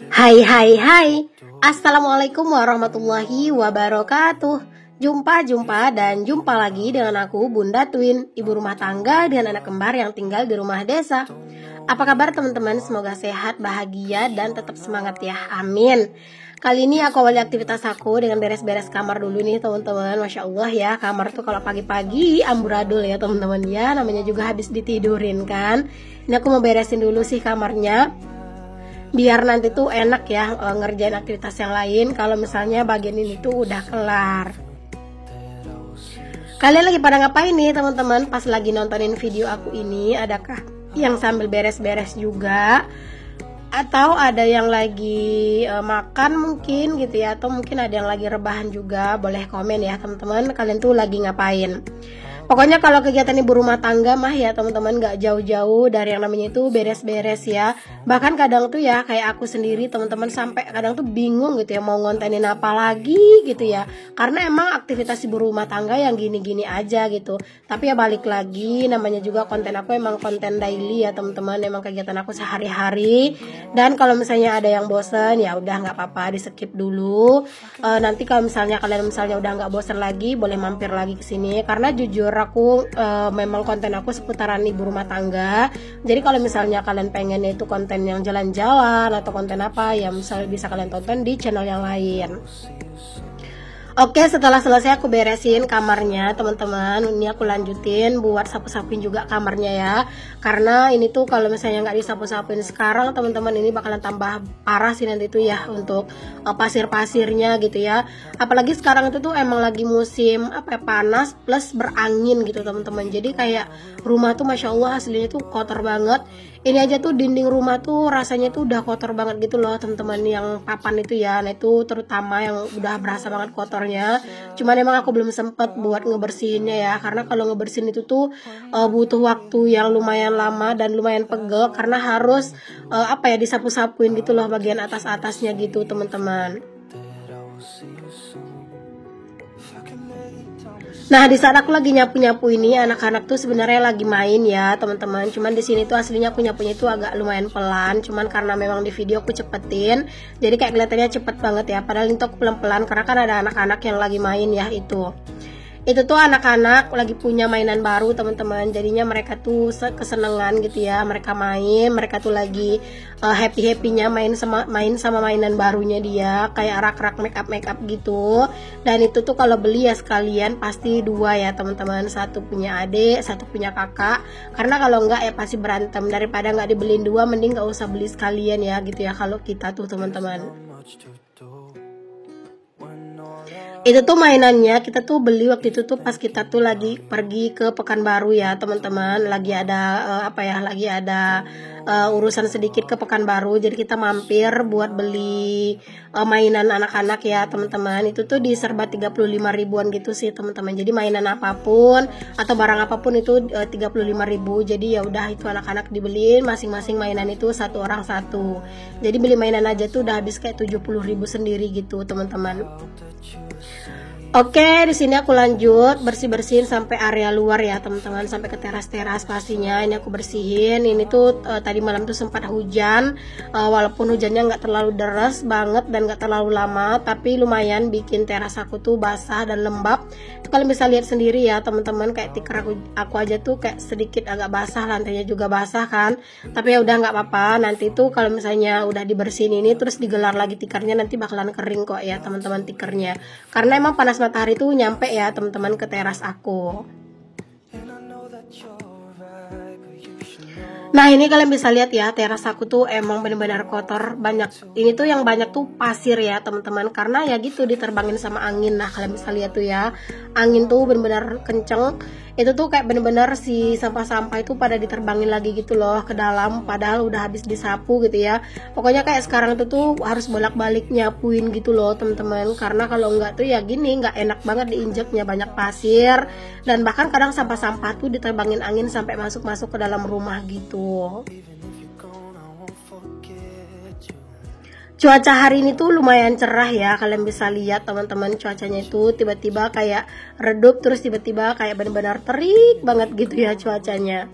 Hai. Assalamualaikum warahmatullahi wabarakatuh. Jumpa lagi dengan aku Bunda Twin, ibu rumah tangga dengan anak kembar yang tinggal di rumah desa. Apa kabar teman-teman? Semoga sehat, bahagia, dan tetap semangat ya, amin. Kali ini aku awali aktivitas aku dengan beres-beres kamar dulu nih teman-teman. Masya Allah ya, kamar tuh kalau pagi-pagi amburadul ya teman-teman ya. Namanya juga habis ditidurin kan. Ini aku mau beresin dulu sih kamarnya, biar nanti tuh enak ya ngerjain aktivitas yang lain kalau misalnya bagian ini tuh udah kelar. Kalian lagi pada ngapain nih teman-teman pas lagi nontonin video aku ini? Adakah yang sambil beres-beres juga? Atau ada yang lagi makan mungkin gitu ya, atau mungkin ada yang lagi rebahan juga? Boleh komen ya teman-teman, kalian tuh lagi ngapain. Pokoknya kalau kegiatan ibu rumah tangga mah ya teman-teman gak jauh-jauh dari yang namanya itu beres-beres ya. Bahkan kadang tuh ya kayak aku sendiri teman-teman sampai kadang tuh bingung gitu ya mau ngontenin apa lagi gitu ya. Karena emang aktivitas ibu rumah tangga yang gini-gini aja gitu. Tapi ya balik lagi, namanya juga konten aku emang konten daily ya teman-teman, emang kegiatan aku sehari-hari. Dan kalau misalnya ada yang bosen ya udah nggak apa-apa, di skip dulu. Nanti kalau misalnya kalian udah nggak bosen lagi, boleh mampir lagi ke sini. Karena jujur aku memang konten aku seputaran ibu rumah tangga. Jadi kalau misalnya kalian pengennya itu konten yang jalan-jalan atau konten apa ya, misalnya bisa kalian tonton di channel yang lain. Oke, setelah selesai aku beresin kamarnya teman-teman, ini aku lanjutin buat sapu-sapuin juga kamarnya ya. Karena ini tuh kalau misalnya nggak disapu-sapuin sekarang teman-teman, ini bakalan tambah parah sih nanti tuh ya untuk pasir-pasirnya gitu ya. Apalagi sekarang itu tuh emang lagi musim panas plus berangin gitu teman-teman. Jadi kayak rumah tuh masya Allah aslinya tuh kotor banget. Ini aja tuh dinding rumah tuh rasanya tuh udah kotor banget gitu loh teman-teman, yang papan itu ya. Nah itu terutama yang udah berasa banget kotornya. Cuman emang aku belum sempet buat ngebersihinnya ya, karena kalau ngebersihin itu tuh butuh waktu yang lumayan lama dan lumayan pegel, karena harus disapu-sapuin gitu loh bagian atas-atasnya gitu teman-teman. Nah, di saat aku lagi nyapu-nyapu ini, anak-anak tuh sebenarnya lagi main ya, teman-teman. Cuman di sini tuh aslinya aku nyapunya itu agak lumayan pelan, cuman karena memang di video aku cepetin, jadi kayak kelihatannya cepet banget ya. Padahal itu aku pelan-pelan karena kan ada anak-anak yang lagi main ya itu. Itu tuh anak-anak lagi punya mainan baru teman-teman, jadinya mereka tuh kesenangan gitu ya, mereka tuh lagi happy-happynya main sama mainan barunya dia, kayak rak-rak make up gitu. Dan itu tuh kalau beli ya sekalian pasti dua ya teman-teman, satu punya adik, satu punya kakak, karena kalau enggak ya pasti berantem. Daripada nggak dibeliin dua, mending nggak usah beli sekalian ya gitu ya kalau kita tuh teman-teman. Itu tuh mainannya kita tuh beli waktu itu tuh pas kita tuh lagi pergi ke Pekanbaru ya teman-teman, lagi ada urusan sedikit ke Pekanbaru, jadi kita mampir buat beli mainan anak-anak ya teman-teman. Itu tuh di serba 35 ribuan gitu sih teman-teman, jadi mainan apapun atau barang apapun itu 35 ribu. Jadi ya udah itu anak-anak dibeliin masing-masing mainan itu satu orang satu, jadi beli mainan aja tuh udah habis kayak 70 ribu sendiri gitu teman-teman. Oke, di sini aku lanjut bersih-bersihin sampai area luar ya teman-teman, sampai ke teras-teras pastinya. Ini aku bersihin. Ini tuh tadi malam tuh sempat hujan, walaupun hujannya nggak terlalu deras banget dan nggak terlalu lama, tapi lumayan bikin teras aku tuh basah dan lembab. Kalau bisa lihat sendiri ya teman-teman, kayak tikar aku aja tuh kayak sedikit agak basah, lantainya juga basah kan. Tapi ya udah nggak apa-apa. Nanti tuh kalau misalnya udah dibersihin ini terus digelar lagi tikarnya, nanti bakalan kering kok ya teman-teman tikernya. Karena emang panas matahari tuh nyampe ya teman-teman ke teras aku. Nah ini kalian bisa lihat ya, teras aku tuh emang benar-benar kotor, banyak. Ini tuh yang banyak tuh pasir ya teman-teman, karena ya gitu diterbangin sama angin. Nah kalian bisa lihat tuh ya, angin tuh benar-benar kenceng. Itu tuh kayak bener-bener si sampah-sampah itu pada diterbangin lagi gitu loh ke dalam, padahal udah habis disapu gitu ya. Pokoknya kayak sekarang tuh harus bolak-balik nyapuin gitu loh teman-teman, karena kalau enggak tuh ya gini nggak enak banget diinjeknya, banyak pasir. Dan bahkan kadang sampah-sampah tuh diterbangin angin sampai masuk-masuk ke dalam rumah gitu. Cuaca hari ini tuh lumayan cerah ya, kalian bisa lihat teman-teman, cuacanya itu tiba-tiba kayak redup, terus tiba-tiba kayak benar-benar terik banget gitu ya cuacanya.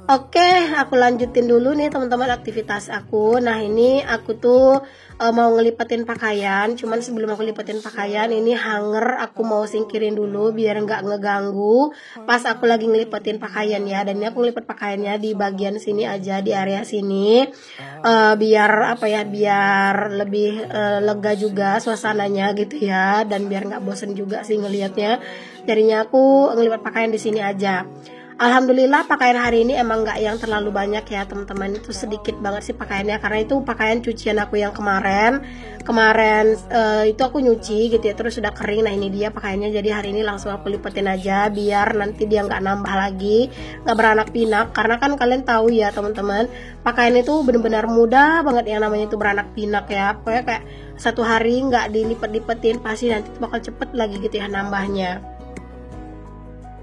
Oke, aku lanjutin dulu nih teman-teman aktivitas aku. Nah ini aku tuh mau ngelipetin pakaian. Cuman sebelum aku lipetin pakaian, ini hanger aku mau singkirin dulu biar nggak ngeganggu pas aku lagi ngelipetin pakaian ya. Dan ini aku ngelipet pakaiannya di bagian sini aja, di area sini, biar apa ya, biar lebih lega juga suasananya gitu ya, dan biar nggak bosen juga sih ngelihatnya. Jadinya aku ngelipet pakaian di sini aja. Alhamdulillah pakaian hari ini emang nggak yang terlalu banyak ya teman-teman, itu sedikit banget sih pakaiannya, karena itu pakaian cucian aku yang kemarin itu aku nyuci gitu ya, terus sudah kering. Nah ini dia pakaiannya, jadi hari ini langsung aku lipetin aja biar nanti dia nggak nambah lagi, nggak beranak pinak, karena kan kalian tahu ya teman-teman, pakaian itu benar-benar mudah banget yang namanya itu beranak pinak ya. Pokoknya kayak satu hari nggak dilipet-lipetin pasti nanti bakal cepet lagi gitu ya nambahnya.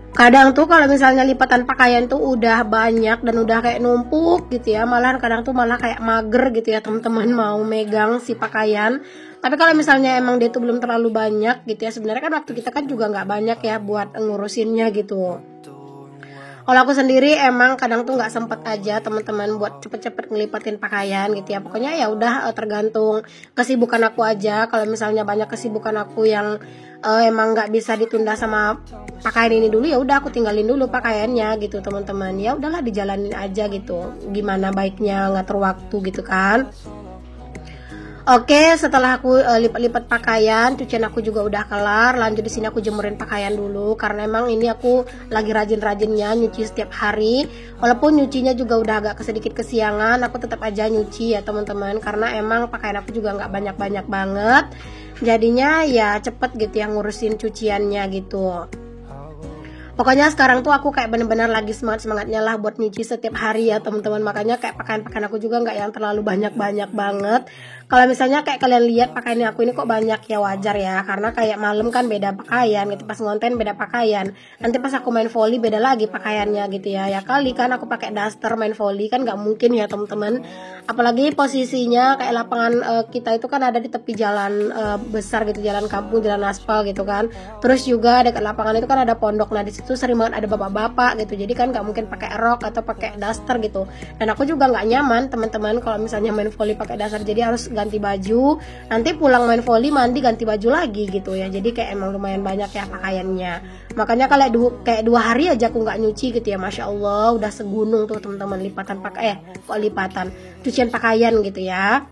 Kadang tuh kalau misalnya lipatan pakaian tuh udah banyak dan udah kayak numpuk gitu ya, malahan kadang tuh malah kayak mager gitu ya teman-teman mau megang si pakaian. Tapi kalau misalnya emang dia tuh belum terlalu banyak gitu ya, sebenarnya kan waktu kita kan juga nggak banyak ya buat ngurusinnya gitu. Kalau aku sendiri emang kadang tuh nggak sempet aja teman-teman buat cepet-cepet ngelipatin pakaian gitu ya. Pokoknya ya udah tergantung kesibukan aku aja. Kalau misalnya banyak kesibukan aku yang emang nggak bisa ditunda sama pakaian ini dulu, ya udah aku tinggalin dulu pakaiannya gitu teman-teman. Ya udahlah dijalanin aja gitu. Gimana baiknya ngatur waktu gitu kan. Oke, setelah aku lipat-lipat pakaian, cucian aku juga udah kelar. Lanjut di sini aku jemurin pakaian dulu karena emang ini aku lagi rajin-rajinnya nyuci setiap hari. Walaupun nyucinya juga udah agak sedikit kesiangan, aku tetap aja nyuci ya teman-teman, karena emang pakaian aku juga nggak banyak-banyak banget. Jadinya ya cepet gitu ya ngurusin cuciannya gitu. Pokoknya sekarang tuh aku kayak bener-bener lagi semangat-semangatnya lah buat nyuci setiap hari ya teman-teman. Makanya kayak pakaian-pakaian aku juga nggak yang terlalu banyak-banyak banget. Kalau misalnya kayak kalian lihat pakaian aku ini kok banyak, ya wajar ya, karena kayak malam kan beda pakaian gitu, pas ngonten beda pakaian, nanti pas aku main volley beda lagi pakaiannya gitu ya. Ya kali kan aku pakai daster main volley kan nggak mungkin ya teman-teman. Apalagi posisinya kayak lapangan kita itu kan ada di tepi jalan besar gitu, jalan kampung, jalan aspal gitu kan. Terus juga dekat lapangan itu kan ada pondok. Nah di situ sering banget ada bapak-bapak gitu, jadi kan nggak mungkin pakai rok atau pakai daster gitu. Dan aku juga nggak nyaman teman-teman kalau misalnya main volley pakai daster, jadi harus ganti baju, nanti pulang main volley mandi ganti baju lagi gitu ya. Jadi kayak emang lumayan banyak ya pakaiannya. Makanya kalau kayak 2 hari aja aku nggak nyuci gitu ya, masya Allah udah segunung tuh teman-teman lipatan cucian pakaian gitu ya.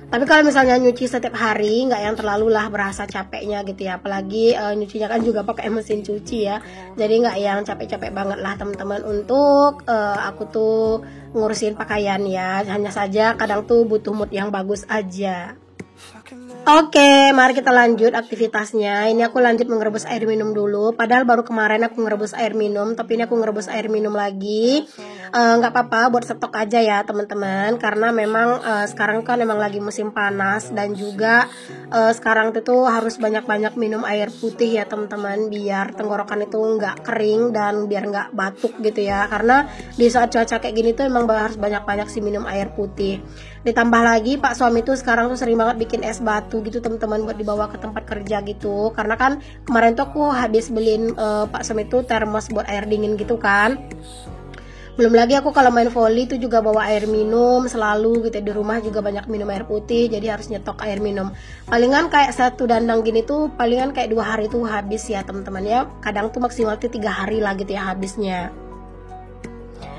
Tapi kalau misalnya nyuci setiap hari nggak yang terlalu lah berasa capeknya gitu ya, apalagi nyucinya kan juga pakai mesin cuci ya, jadi nggak yang capek-capek banget lah teman-teman untuk aku tuh ngurusin pakaian ya. Hanya saja kadang tuh butuh mood yang bagus aja. Oke, mari kita lanjut aktivitasnya. Ini aku lanjut mengerebus air minum dulu. Padahal baru kemarin aku ngerebus air minum, tapi ini aku ngerebus air minum lagi. Nggak apa-apa, buat stok aja ya teman-teman. Karena memang sekarang kan memang lagi musim panas, dan juga sekarang itu harus banyak-banyak minum air putih ya teman-teman, biar tenggorokan itu nggak kering dan biar nggak batuk gitu ya. Karena di saat cuaca kayak gini tuh emang harus banyak-banyak sih minum air putih. Ditambah lagi Pak suami tuh sekarang tuh sering banget bikin es batu gitu teman-teman buat dibawa ke tempat kerja gitu. Karena kan kemarin tuh aku habis beliin Pak suami tuh termos buat air dingin gitu kan. Belum lagi aku kalau main volley itu juga bawa air minum selalu gitu. Di rumah juga banyak minum air putih, jadi harus nyetok air minum. Palingan kayak satu dandang gini tuh palingan kayak 2 hari tuh habis ya teman-teman ya. Kadang tuh maksimal tuh 3 hari lah gitu ya habisnya.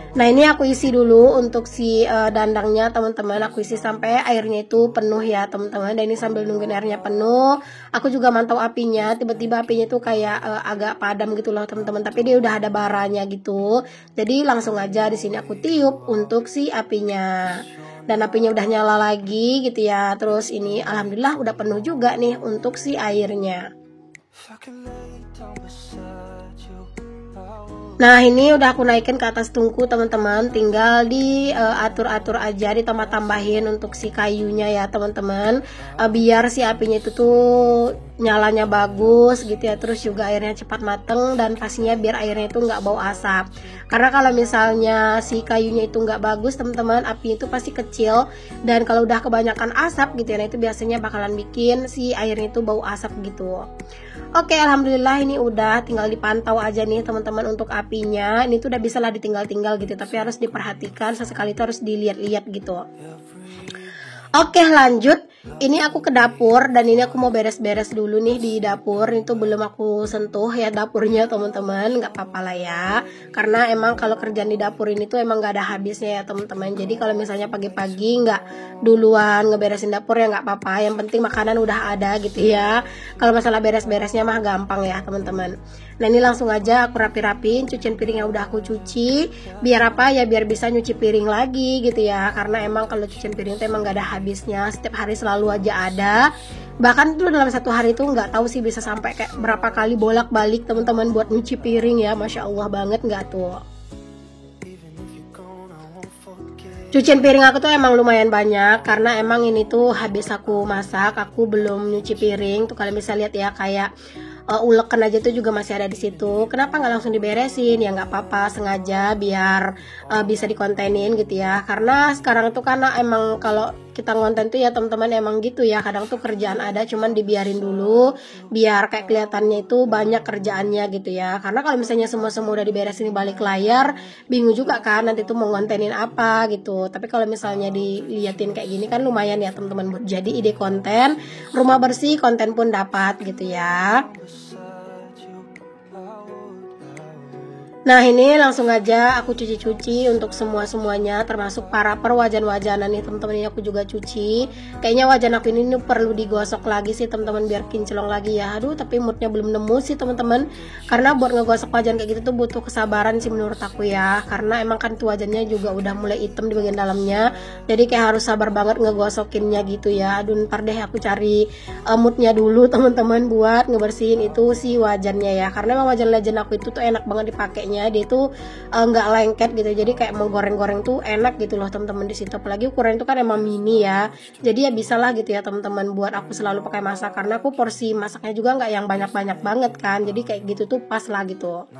Nah ini aku isi dulu untuk si dandangnya teman-teman, aku isi sampai airnya itu penuh ya teman-teman. Dan ini sambil nungguin airnya penuh, aku juga mantau apinya. Tiba-tiba apinya tuh kayak agak padam gitu loh teman-teman, tapi dia udah ada baranya gitu. Jadi langsung aja di sini aku tiup untuk si apinya. Dan apinya udah nyala lagi gitu ya. Terus ini alhamdulillah udah penuh juga nih untuk si airnya. Nah ini udah aku naikin ke atas tungku teman-teman, tinggal diatur-atur aja, ditambah-tambahin untuk si kayunya ya teman-teman, biar si apinya itu tuh nyalanya bagus gitu ya. Terus juga airnya cepat mateng, dan pastinya biar airnya itu nggak bau asap. Karena kalau misalnya si kayunya itu nggak bagus teman-teman, apinya itu pasti kecil, dan kalau udah kebanyakan asap gitu ya, nah itu biasanya bakalan bikin si airnya itu bau asap gitu. Oke, alhamdulillah ini udah, tinggal dipantau aja nih teman-teman untuk apinya. Ini tuh udah bisa lah ditinggal-tinggal gitu, tapi harus diperhatikan, sesekali itu harus dilihat-lihat gitu. Oke, lanjut. Ini aku ke dapur dan ini aku mau beres-beres dulu nih di dapur. Itu belum aku sentuh ya dapurnya teman-teman, nggak apa-apa lah ya. Karena emang kalau kerjaan di dapur ini tuh emang nggak ada habisnya ya teman-teman. Jadi kalau misalnya pagi-pagi nggak duluan ngeberesin dapur ya nggak apa-apa. Yang penting makanan udah ada gitu ya. Kalau masalah beres-beresnya mah gampang ya teman-teman. Nah ini langsung aja aku rapi-rapin, cucian piring yang udah aku cuci. Biar apa ya, biar bisa nyuci piring lagi gitu ya. Karena emang kalau cucian piring itu emang gak ada habisnya, setiap hari selalu aja ada. Bahkan tuh dalam satu hari itu nggak tahu sih bisa sampai kayak berapa kali bolak-balik teman-teman buat nyuci piring ya. Masya Allah banget nggak tuh. Cucian piring aku tuh emang lumayan banyak karena emang ini tuh habis aku masak, aku belum nyuci piring. Tuh kalian bisa lihat ya kayak ulekan aja tuh juga masih ada di situ. Kenapa nggak langsung diberesin? Ya nggak apa-apa, sengaja biar bisa dikontenin gitu ya. Karena sekarang tuh karena emang kalau kita ngonten tuh ya teman-teman emang gitu ya. Kadang tuh kerjaan ada cuman dibiarin dulu biar kayak kelihatannya itu banyak kerjaannya gitu ya. Karena kalau misalnya semua udah diberesin di balik layar, bingung juga kan nanti tuh mau ngontenin apa gitu. Tapi kalau misalnya diliatin kayak gini kan lumayan ya teman-teman buat jadi ide konten. Rumah bersih, konten pun dapat gitu ya. Nah ini langsung aja aku cuci-cuci untuk semuanya termasuk para perwajan-wajanan nih teman-teman, ini aku juga cuci. Kayaknya wajan aku ini perlu digosok lagi sih teman-teman biar kinclong lagi ya. Aduh tapi moodnya belum nemu sih teman-teman. Karena buat ngegosok wajan kayak gitu tuh butuh kesabaran sih menurut aku ya. Karena emang kan tuh wajannya juga udah mulai hitam di bagian dalamnya. Jadi kayak harus sabar banget ngegosokinnya gitu ya. Aduh ntar deh aku cari moodnya dulu teman-teman buat ngebersihin itu si wajannya ya. Karena emang wajan aku itu tuh enak banget dipakainya. Dia tuh nggak lengket gitu, jadi kayak mau goreng-goreng tuh enak gitu loh teman-teman di situ. Apalagi ukuran itu kan emang mini ya, jadi ya bisa lah gitu ya teman-teman buat aku selalu pakai masak. Karena aku porsi masaknya juga nggak yang banyak-banyak banget kan, jadi kayak gitu tuh pas lah gitu.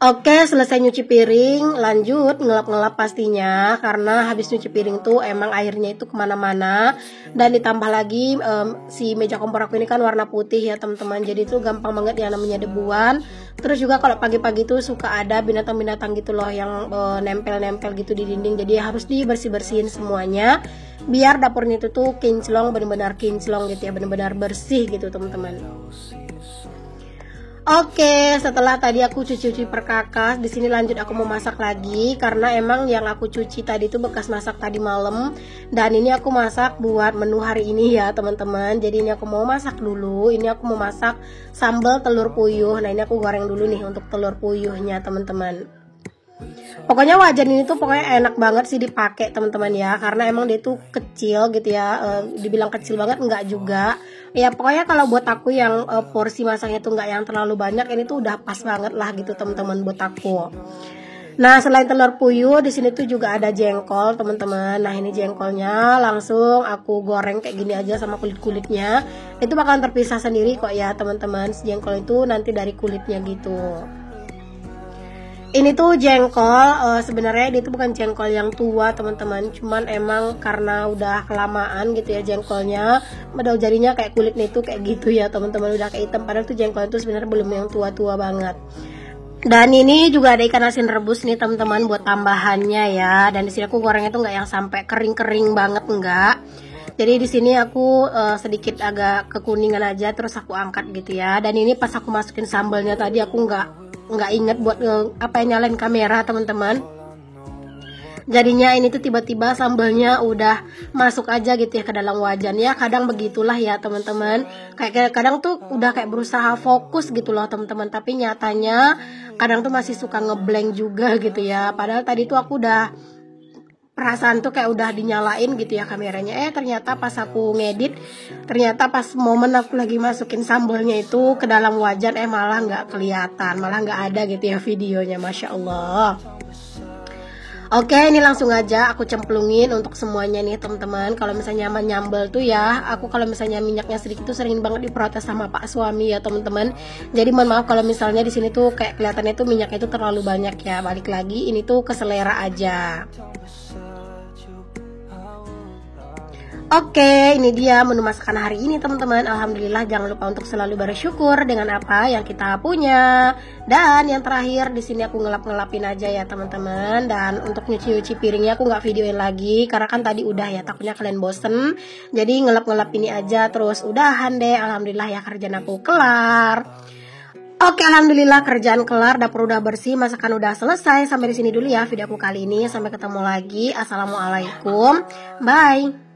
Oke, selesai nyuci piring, lanjut ngelap-ngelap pastinya. Karena habis nyuci piring tuh emang airnya itu kemana-mana. Dan ditambah lagi si meja kompor aku ini kan warna putih ya teman-teman. Jadi tuh gampang banget yang namanya debuan. Terus juga kalau pagi-pagi tuh suka ada binatang-binatang gitu loh yang nempel-nempel gitu di dinding. Jadi harus dibersih-bersihin semuanya. Biar dapurnya itu tuh kinclong, benar-benar kinclong gitu ya. Benar-benar bersih gitu teman-teman. Oke, setelah tadi aku cuci-cuci perkakas, di sini lanjut aku mau masak lagi karena emang yang aku cuci tadi itu bekas masak tadi malam dan ini aku masak buat menu hari ini ya teman-teman. Jadi ini aku mau masak dulu. Ini aku mau masak sambal telur puyuh. Nah, ini aku goreng dulu nih untuk telur puyuhnya teman-teman. Pokoknya wajan ini tuh pokoknya enak banget sih dipakai teman-teman ya, karena emang dia tuh kecil gitu ya. Dibilang kecil banget enggak juga. Ya pokoknya kalau buat aku yang porsi masaknya tuh enggak yang terlalu banyak, ini tuh udah pas banget lah gitu teman-teman buat aku. Nah selain telur puyuh di sini tuh juga ada jengkol teman-teman. Nah ini jengkolnya langsung aku goreng kayak gini aja sama kulit-kulitnya. Itu bakalan terpisah sendiri kok ya teman-teman. Jengkol itu nanti dari kulitnya gitu. Ini tuh jengkol, sebenarnya dia tuh bukan jengkol yang tua teman-teman, cuman emang karena udah kelamaan gitu ya jengkolnya, modal jadinya kayak kulitnya itu kayak gitu ya teman-teman, udah kayak hitam. Padahal tuh jengkol itu sebenarnya belum yang tua-tua banget. Dan ini juga ada ikan asin rebus nih teman-teman buat tambahannya ya. Dan di sini aku gorengnya tuh nggak yang sampai kering-kering banget, enggak. Jadi di sini aku sedikit agak kekuningan aja, terus aku angkat gitu ya. Dan ini pas aku masukin sambalnya tadi aku nggak inget buat nyalain kamera teman-teman. Jadinya ini tuh tiba-tiba sambalnya udah masuk aja gitu ya ke dalam wajan ya. Kadang begitulah ya teman-teman. Kayak kadang tuh udah kayak berusaha fokus gitu loh teman-teman, tapi nyatanya kadang tuh masih suka ngeblank juga gitu ya. Padahal tadi tuh aku udah perasaan tuh kayak udah dinyalain gitu ya kameranya. Ternyata pas aku ngedit, ternyata pas momen aku lagi masukin sambalnya itu ke dalam wajan malah nggak kelihatan, malah nggak ada gitu ya videonya. Masya Allah. Oke, ini langsung aja aku cemplungin untuk semuanya nih teman-teman. Kalau misalnya nyambel tuh ya, aku kalau misalnya minyaknya sedikit tuh sering banget diprotes sama pak suami ya teman-teman. Jadi mohon maaf kalau misalnya di sini tuh kayak kelihatannya tuh minyaknya itu terlalu banyak ya. Balik lagi, ini tuh ke selera aja. Oke, ini dia menu masakan hari ini teman-teman. Alhamdulillah, jangan lupa untuk selalu bersyukur dengan apa yang kita punya. Dan yang terakhir di sini aku ngelap-ngelapin aja ya teman-teman. Dan untuk nyuci-nyuci piringnya aku nggak videoin lagi karena kan tadi udah ya, takutnya kalian bosen. Jadi ngelap-ngelap ini aja terus udahan deh. Alhamdulillah ya, kerjaan aku kelar. Oke, alhamdulillah kerjaan kelar, dapur udah bersih, masakan udah selesai. Sampai di sini dulu ya video aku kali ini. Sampai ketemu lagi. Assalamualaikum. Bye.